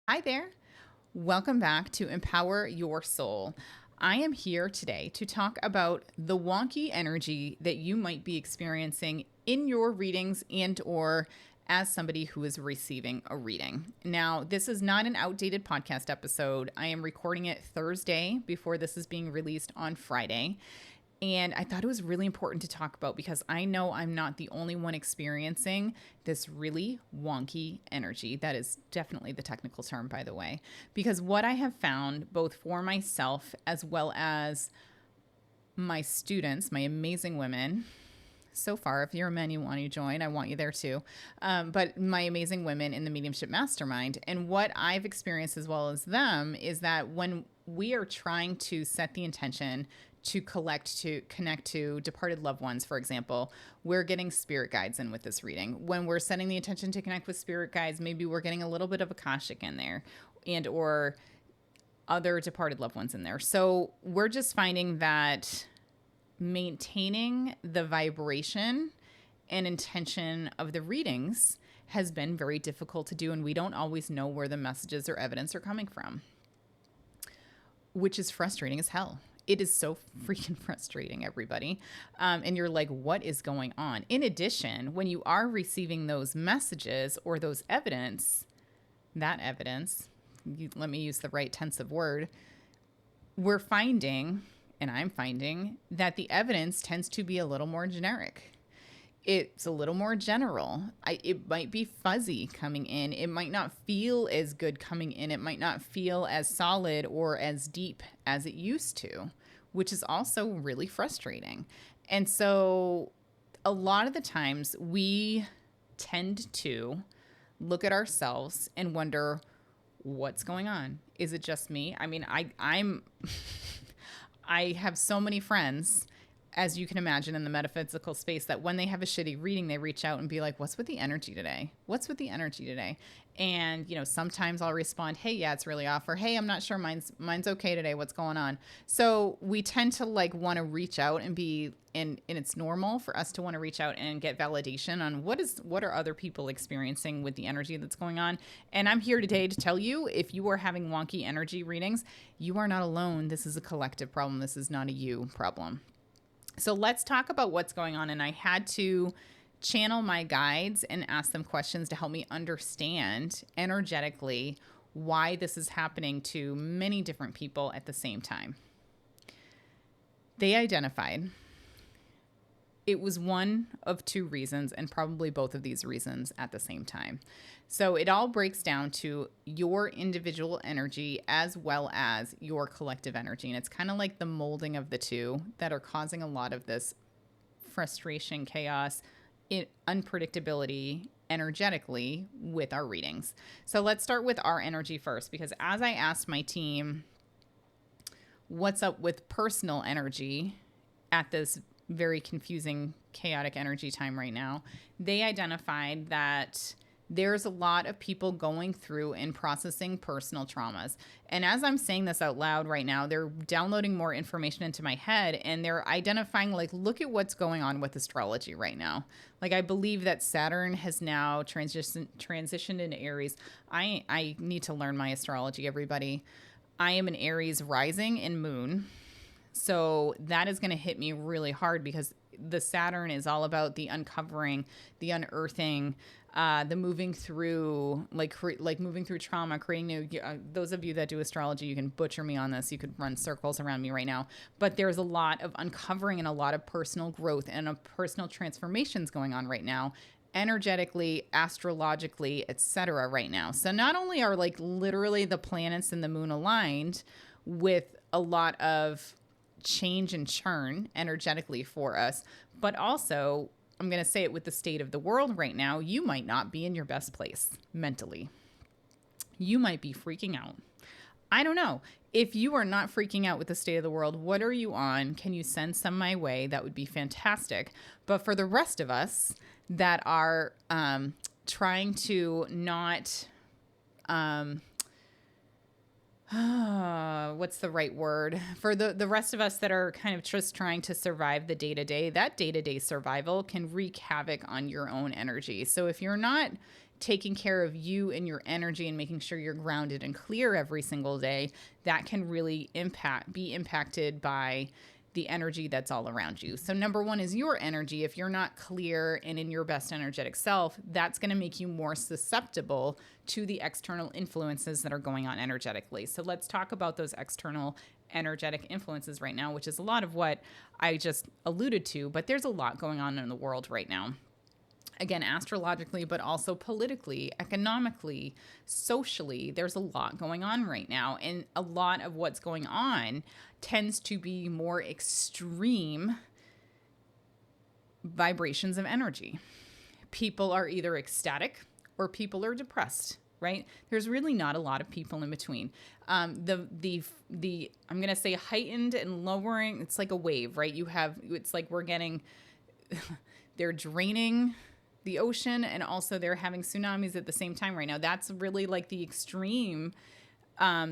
Hi there. Welcome back to Empower Your Soul. I am here today to talk about the wonky energy that you might be experiencing in your readings and or as somebody who is receiving a reading. Now, this is not an outdated podcast episode. I am recording it Thursday before this is being released on Friday. And I thought it was really important to talk about because I know I'm not the only one experiencing this really wonky energy. That is definitely the technical term, by the way. Because what I have found, both for myself as well as my students, my amazing women, so far, if you're a man you want to join, I want you there too. But my amazing women in the mediumship mastermind. And what I've experienced as well as them is that when we are trying to set the intention to connect to departed loved ones, for example, we're getting spirit guides in with this reading. When we're setting the intention to connect with spirit guides, maybe we're getting a little bit of Akashic in there and or other departed loved ones in there. So we're just finding that maintaining the vibration and intention of the readings has been very difficult to do, and we don't always know where the messages or evidence are coming from, which is frustrating as hell. It is so freaking frustrating, everybody. And you're like, what is going on? In addition, when you are receiving those messages or those evidence, let me use the right tensive word, we're finding, and I'm finding, that the evidence tends to be a little more generic. It's a little more general. It might be fuzzy coming in. It might not feel as good coming in. It might not feel as solid or as deep as it used to, which is also really frustrating. And so a lot of the times we tend to look at ourselves and wonder, what's going on? Is it just me? I mean, I have so many friends, as you can imagine, in the metaphysical space, that when they have a shitty reading, they reach out and be like, what's with the energy today? What's with the energy today? And, sometimes I'll respond, hey, yeah, it's really off, or hey, I'm not sure, mine's okay today. What's going on? So we tend to want to reach out and and it's normal for us to want to reach out and get validation on what are other people experiencing with the energy that's going on. And I'm here today to tell you, if you are having wonky energy readings, you are not alone. This is a collective problem. This is not a you problem. So let's talk about what's going on. And I had to channel my guides and ask them questions to help me understand energetically why this is happening to many different people at the same time. They identified it was one of two reasons, and probably both of these reasons at the same time. So it all breaks down to your individual energy as well as your collective energy. And it's kind of like the molding of the two that are causing a lot of this frustration, chaos, unpredictability energetically with our readings. So let's start with our energy first, because as I asked my team, what's up with personal energy at this very confusing, chaotic energy time right now, they identified that there's a lot of people going through and processing personal traumas. And as I'm saying this out loud right now, they're downloading more information into my head, and they're identifying, look at what's going on with astrology right now. I believe that Saturn has now transitioned into Aries. I need to learn my astrology, everybody. I am an Aries rising and moon. So that is going to hit me really hard, because the Saturn is all about the uncovering, the unearthing, the moving through, moving through trauma, creating new. Those of you that do astrology, you can butcher me on this. You could run circles around me right now. But there's a lot of uncovering and a lot of personal growth and personal transformations going on right now, energetically, astrologically, etc. right now. So not only are literally the planets and the moon aligned with a lot of change and churn energetically for us, but also, I'm going to say it, with the state of the world right now, you might not be in your best place mentally. You might be freaking out. I don't know. If you are not freaking out with the state of the world, what are you on? Can you send some my way? That would be fantastic. But for the rest of us that are trying to not what's the right word? For the rest of us that are kind of just trying to survive the day-to-day, that day-to-day survival can wreak havoc on your own energy. So if you're not taking care of you and your energy and making sure you're grounded and clear every single day, that can really be impacted by the energy that's all around you. So number one is your energy. If you're not clear and in your best energetic self, that's going to make you more susceptible to the external influences that are going on energetically. So let's talk about those external energetic influences right now, which is a lot of what I just alluded to, but there's a lot going on in the world right now. Again, astrologically, but also politically, economically, socially, there's a lot going on right now. And a lot of what's going on tends to be more extreme vibrations of energy. People are either ecstatic or people are depressed, right? There's really not a lot of people in between. I'm going to say heightened and lowering. It's like a wave, right? It's like we're getting, they're draining the ocean, and also they're having tsunamis at the same time right now. That's really like the extreme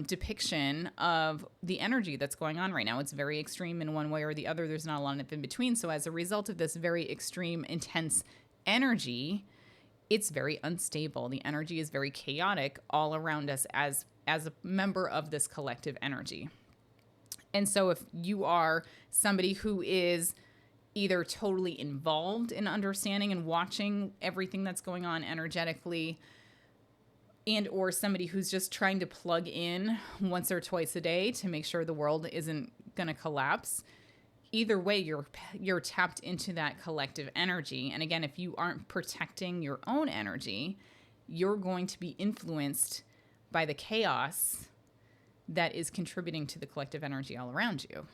depiction of the energy that's going on right now. It's very extreme in one way or the other. There's not a lot of in between. So as a result of this very extreme, intense energy, it's very unstable. The energy is very chaotic all around us as a member of this collective energy. And so if you are somebody who is either totally involved in understanding and watching everything that's going on energetically, and or somebody who's just trying to plug in once or twice a day to make sure the world isn't going to collapse, either way, you're tapped into that collective energy. And again, if you aren't protecting your own energy, you're going to be influenced by the chaos that is contributing to the collective energy all around you.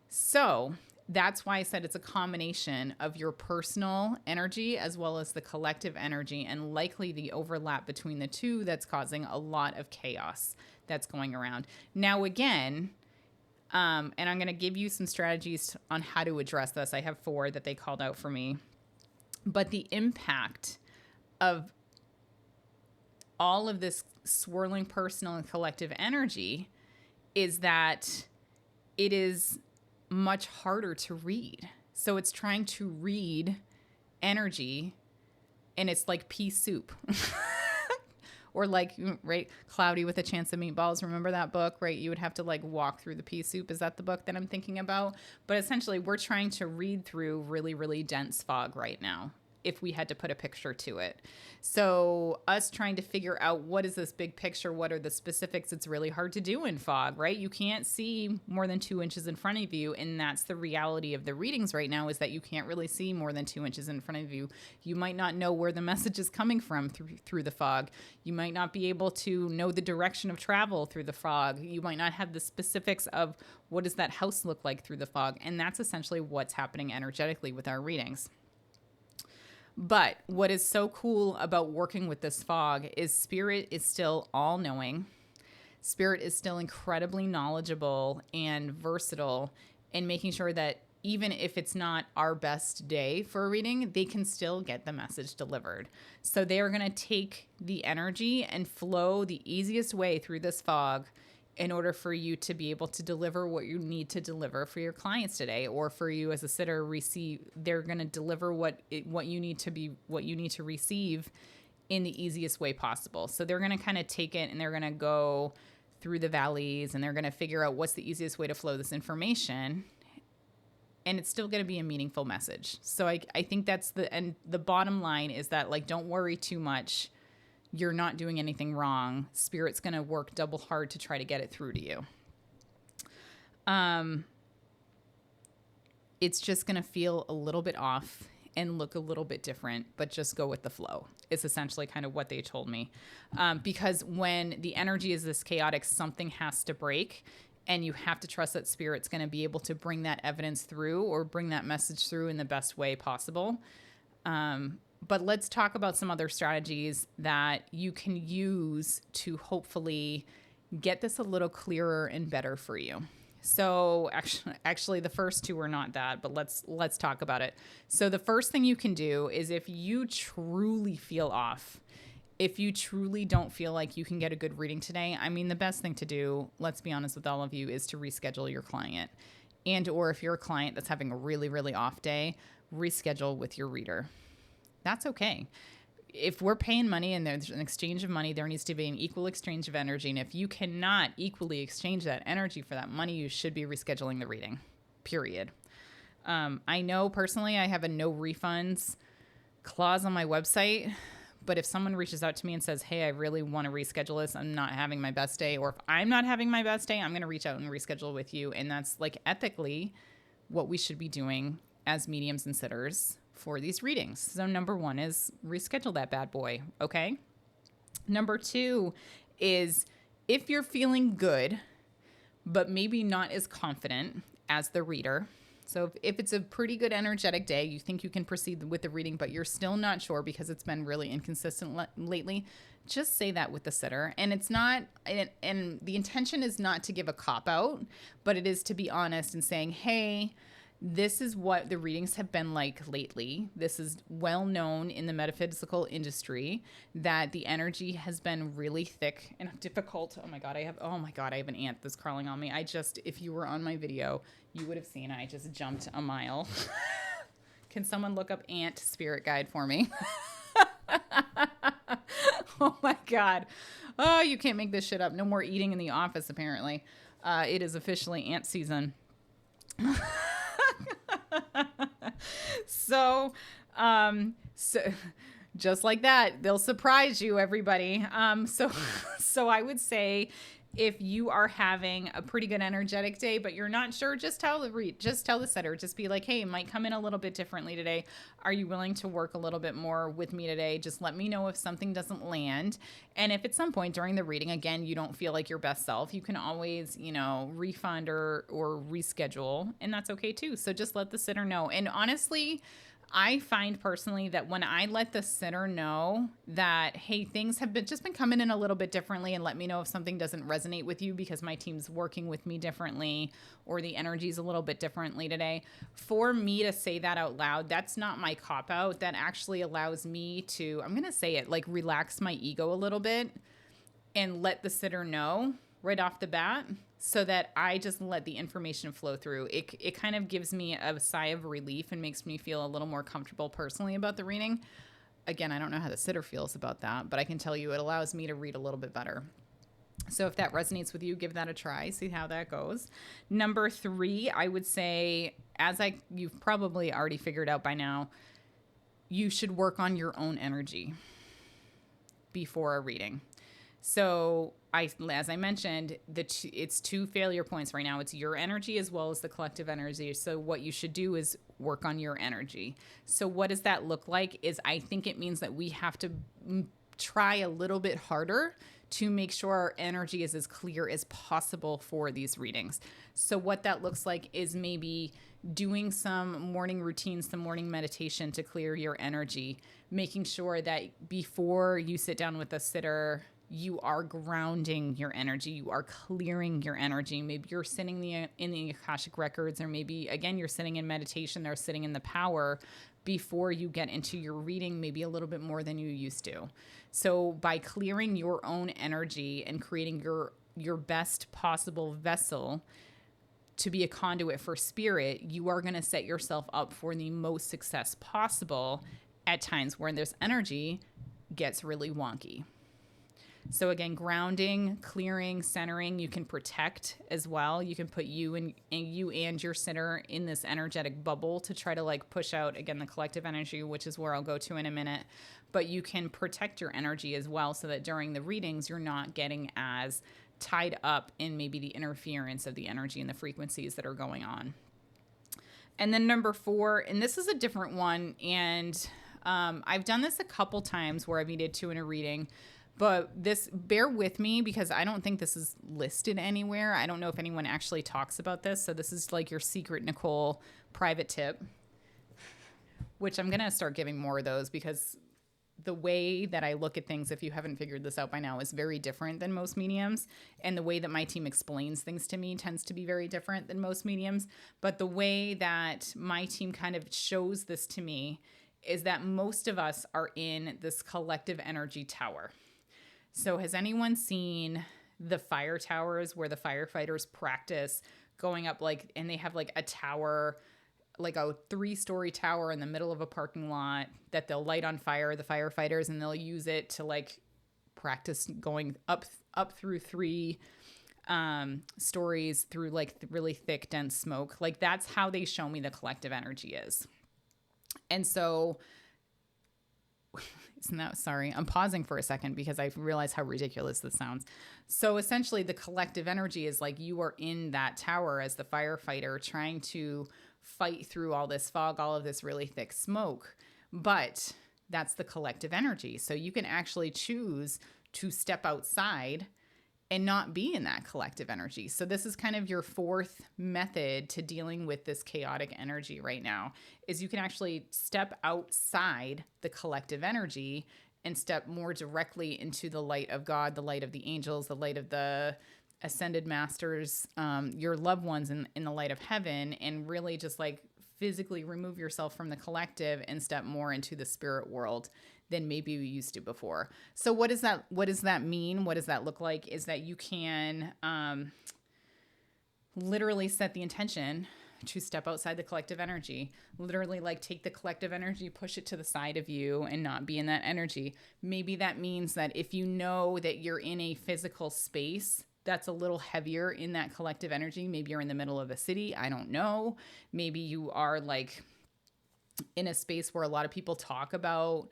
So that's why I said it's a combination of your personal energy as well as the collective energy, and likely the overlap between the two that's causing a lot of chaos that's going around. Now, again, and I'm going to give you some strategies on how to address this. I have 4 that they called out for me. But the impact of all of this swirling personal and collective energy is that it is much harder to read. So it's trying to read energy, and it's like pea soup. Or like, right, Cloudy with a Chance of Meatballs. Remember that book, right? You would have to like walk through the pea soup. Is that the book that I'm thinking about? But essentially, we're trying to read through really, really dense fog right now, if we had to put a picture to it. So us trying to figure out what is this big picture, what are the specifics, it's really hard to do in fog, right? You can't see more than 2 inches in front of you, and that's the reality of the readings right now, is that you can't really see more than 2 inches in front of you. You might not know where the message is coming from through the fog. You might not be able to know the direction of travel through the fog. You might not have the specifics of what does that house look like through the fog, and that's essentially what's happening energetically with our readings. But what is so cool about working with this fog is Spirit is still all-knowing. Spirit is still incredibly knowledgeable and versatile in making sure that even if it's not our best day for a reading, they can still get the message delivered. So they are going to take the energy and flow the easiest way through this fog in order for you to be able to deliver what you need to deliver for your clients today, or for you as a sitter receive. They're going to deliver what you need to receive in the easiest way possible. So they're going to kind of take it and they're going to go through the valleys, and they're going to figure out what's the easiest way to flow this information. And it's still going to be a meaningful message. So I think that's the bottom line is that, like, don't worry too much. You're not doing anything wrong. Spirit's going to work double hard to try to get it through to you. It's just going to feel a little bit off and look a little bit different, but just go with the flow. It's essentially kind of what they told me. Because when the energy is this chaotic, something has to break, and you have to trust that Spirit's going to be able to bring that evidence through or bring that message through in the best way possible. But let's talk about some other strategies that you can use to hopefully get this a little clearer and better for you. So actually the first 2 are not that, but let's talk about it. So the first thing you can do is, if you truly feel off, if you truly don't feel like you can get a good reading today, I mean, the best thing to do, let's be honest with all of you, is to reschedule your client. And or if you're a client that's having a really, really off day, reschedule with your reader. That's okay. if we're paying money and there's an exchange of money, there needs to be an equal exchange of energy. And if you cannot equally exchange that energy for that money, you should be rescheduling the reading, period. I know personally I have a no refunds clause on my website, but if someone reaches out to me and says, hey, I really want to reschedule this, I'm not having my best day, or if I'm not having my best day, I'm going to reach out and reschedule with you. And that's like ethically what we should be doing as mediums and sitters for these readings. So number 1 is reschedule that bad boy. Okay. Number 2 is if you're feeling good, but maybe not as confident as the reader. So if it's a pretty good energetic day, you think you can proceed with the reading, but you're still not sure because it's been really inconsistent lately, just say that with the sitter. And it's not, and the intention is not to give a cop out, but it is to be honest and saying, hey, this is what the readings have been like lately. This is well known in the metaphysical industry that the energy has been really thick and difficult. Oh my God, I have an ant that's crawling on me. If you were on my video, you would have seen I just jumped a mile. Can someone look up ant spirit guide for me? Oh my God. Oh, you can't make this shit up. No more eating in the office, apparently. It is officially ant season. So just like that, they'll surprise you, everybody. So I would say if you are having a pretty good energetic day, but you're not sure, just tell the setter, just be like, hey, it might come in a little bit differently today. Are you willing to work a little bit more with me today? Just let me know if something doesn't land. And if at some point during the reading, again, you don't feel like your best self, you can always, refund or reschedule, and that's okay too. So just let the sitter know. And honestly, I find personally that when I let the sitter know that, hey, things have been coming in a little bit differently, and let me know if something doesn't resonate with you because my team's working with me differently or the energy's a little bit differently today. For me to say that out loud, that's not my cop out. That actually allows me to, I'm going to say it, like relax my ego a little bit and let the sitter know right off the bat, so that I just let the information flow through. It kind of gives me a sigh of relief and makes me feel a little more comfortable personally about the reading. Again, I don't know how the sitter feels about that, but I can tell you it allows me to read a little bit better. So if that resonates with you, give that a try, see how that goes. Number 3, I would say, you've probably already figured out by now, you should work on your own energy before a reading. So as I mentioned, it's 2 failure points right now. It's your energy as well as the collective energy. So what you should do is work on your energy. So what does that look like? I think it means that we have to try a little bit harder to make sure our energy is as clear as possible for these readings. So what that looks like is maybe doing some morning routines, some morning meditation to clear your energy, making sure that before you sit down with a sitter, you are grounding your energy. You are clearing your energy. Maybe you're sitting in the Akashic records, or maybe, again, you're sitting in meditation or sitting in the power before you get into your reading, maybe a little bit more than you used to. So by clearing your own energy and creating your best possible vessel to be a conduit for spirit, you are going to set yourself up for the most success possible at times where this energy gets really wonky. So again, grounding, clearing, centering, you can protect as well. You can put you and your sitter in this energetic bubble to try to push out, again, the collective energy, which is where I'll go to in a minute. But you can protect your energy as well so that during the readings, you're not getting as tied up in maybe the interference of the energy and the frequencies that are going on. And then number 4, and this is a different one, and I've done this a couple times where I've needed to in a reading. But bear with me because I don't think this is listed anywhere. I don't know if anyone actually talks about this. So this is your secret Nicole private tip, which I'm going to start giving more of those because the way that I look at things, if you haven't figured this out by now, is very different than most mediums. And the way that my team explains things to me tends to be very different than most mediums. But the way that my team kind of shows this to me is that most of us are in this collective energy tower. So has anyone seen the fire towers where the firefighters practice going up and they have a tower like a 3-story tower in the middle of a parking lot that they'll light on fire, the firefighters, and they'll use it to like practice going up through 3 stories through like really thick, dense smoke. Like that's how they show me the collective energy is. And so sorry, I'm pausing for a second because I realize how ridiculous this sounds. So essentially the collective energy is like you are in that tower as the firefighter trying to fight through all this fog, all of this really thick smoke. But that's the collective energy. So you can actually choose to step outside and not be in that collective energy. So this is kind of your 4th method to dealing with this chaotic energy right now, is you can actually step outside the collective energy and step more directly into the light of God, the light of the angels, the light of the ascended masters, your loved ones in the light of heaven, and really just like physically remove yourself from the collective and step more into the spirit world than maybe you used to before. So what does that mean? What does that look like? Is that you can literally set the intention to step outside the collective energy. Literally like take the collective energy, push it to the side of you and not be in that energy. Maybe that means that if you know that you're in a physical space that's a little heavier in that collective energy, maybe you're in the middle of a city, I don't know. Maybe you are like in a space where a lot of people talk about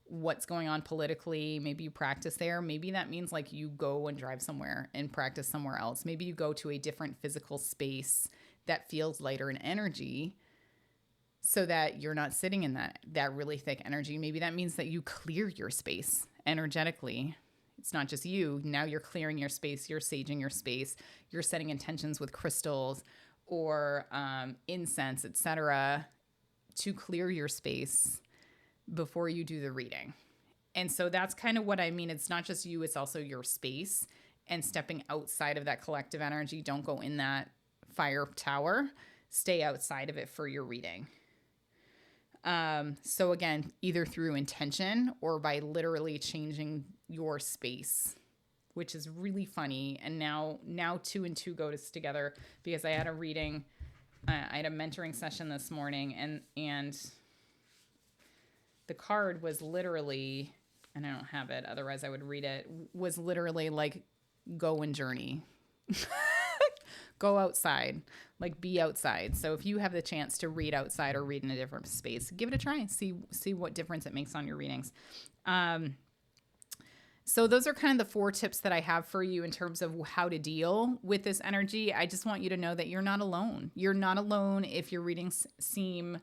what's going on politically. Maybe you practice there. Maybe that means like you go and drive somewhere and practice somewhere else. Maybe you go to a different physical space that feels lighter in energy so that you're not sitting in that really thick energy. Maybe that means that you clear your space energetically. It's not just you. Now you're clearing your space. You're saging your space. You're setting intentions with crystals or incense, etc., to clear your space before you do the reading. And so that's kind of what I mean. It's not just you, it's also your space and stepping outside of that collective energy. Don't go in that fire tower. Stay outside of it for your reading. So again, either through intention or by literally changing your space, which is really funny. And now 2 and 2 go together because I had a reading, I had a mentoring session this morning and the card was literally, and I don't have it, otherwise I would read it, was literally like, go and journey. Go outside, like be outside. So if you have the chance to read outside or read in a different space, give it a try and see what difference it makes on your readings. So those are kind of the 4 tips that I have for you in terms of how to deal with this energy. I just want you to know that you're not alone. You're not alone if your readings seem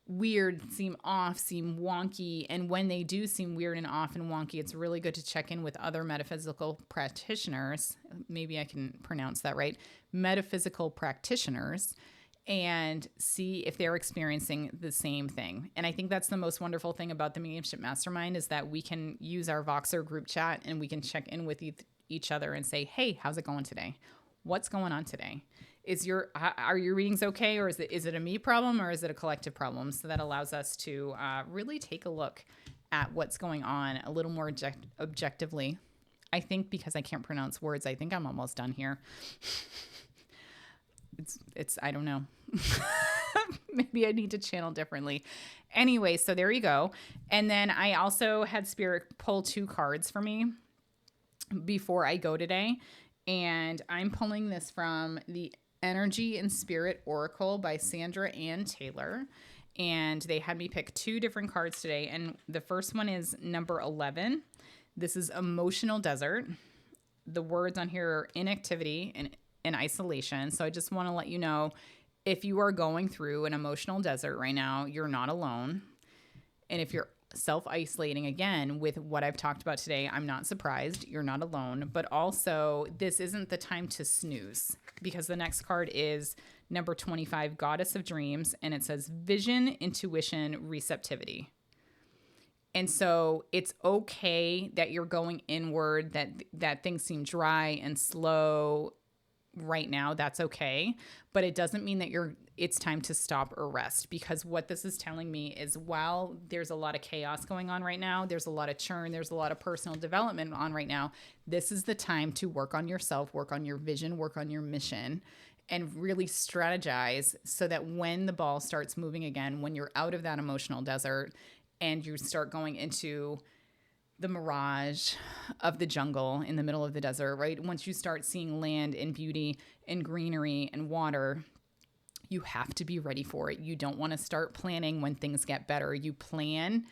weird, seem off, seem wonky. And when they do seem weird and off and wonky, it's really good to check in with other metaphysical practitioners. Maybe I can pronounce that right. Metaphysical practitioners, and see if they're experiencing the same thing. And I think that's the most wonderful thing about the Mediumship Mastermind is that we can use our Voxer group chat and we can check in with each other and say, hey, how's it going today? What's going on today? Are your readings okay, or is it a me problem, or is it a collective problem? So that allows us to really take a look at what's going on a little more objectively. I think because I can't pronounce words, I think I'm almost done here. It's I don't know. Maybe I need to channel differently. Anyway, so there you go. And then I also had Spirit pull 2 cards for me before I go today. And I'm pulling this from the Energy and Spirit Oracle by Sandra Ann Taylor. And they had me pick 2 different cards today. And the first one is number 11. This is Emotional Desert. The words on here are inactivity and isolation. So I just want to let you know, if you are going through an emotional desert right now, you're not alone. And if you're self-isolating again with what I've talked about today, I'm not surprised. You're not alone. But also, this isn't the time to snooze, because the next card is number 25, Goddess of Dreams, and it says vision, intuition, receptivity. And so it's okay that you're going inward, that things seem dry and slow right now. That's okay. But it doesn't mean that it's time to stop or rest, because what this is telling me is while there's a lot of chaos going on right now, there's a lot of churn, there's a lot of personal development on right now, this is the time to work on yourself, work on your vision, work on your mission, and really strategize so that when the ball starts moving again, when you're out of that emotional desert and you start going into the mirage of the jungle in the middle of the desert, right? Once you start seeing land and beauty and greenery and water, you have to be ready for it. You don't want to start planning when things get better. You plan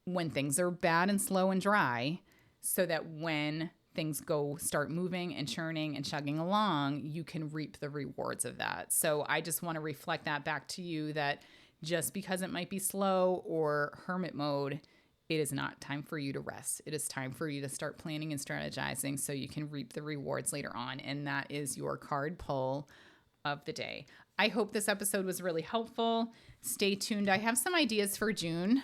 when things are bad and slow and dry so that when things start moving and churning and chugging along, you can reap the rewards of that. So I just want to reflect that back to you, that just because it might be slow or hermit mode, it is not time for you to rest. It is time for you to start planning and strategizing so you can reap the rewards later on. And that is your card pull of the day. I hope this episode was really helpful. Stay tuned. I have some ideas for June.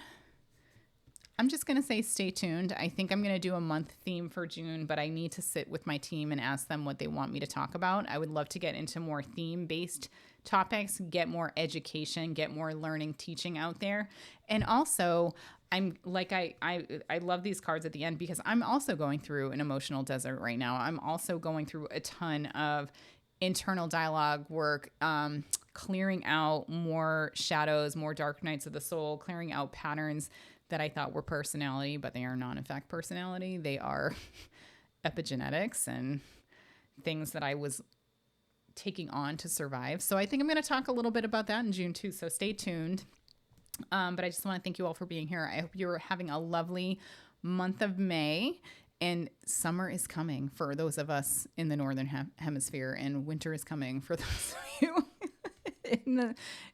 I'm just going to say stay tuned. I think I'm going to do a month theme for June, but I need to sit with my team and ask them what they want me to talk about. I would love to get into more theme-based topics, get more education, get more learning, teaching out there. And also, I'm like, I love these cards at the end because I'm also going through an emotional desert right now. I'm also going through a ton of internal dialogue work, clearing out more shadows, more dark nights of the soul, clearing out patterns that I thought were personality, but they are not in fact personality. They are epigenetics and things that I was taking on to survive. So I think I'm going to talk a little bit about that in June too. So stay tuned. But I just want to thank you all for being here. I hope you're having a lovely month of May, and summer is coming for those of us in the northern hemisphere, and winter is coming for those of you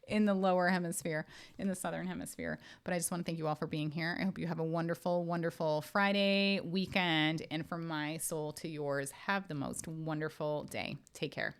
in the lower hemisphere, in the southern hemisphere. But I just want to thank you all for being here. I hope you have a wonderful, wonderful Friday weekend. And from my soul to yours, have the most wonderful day. Take care.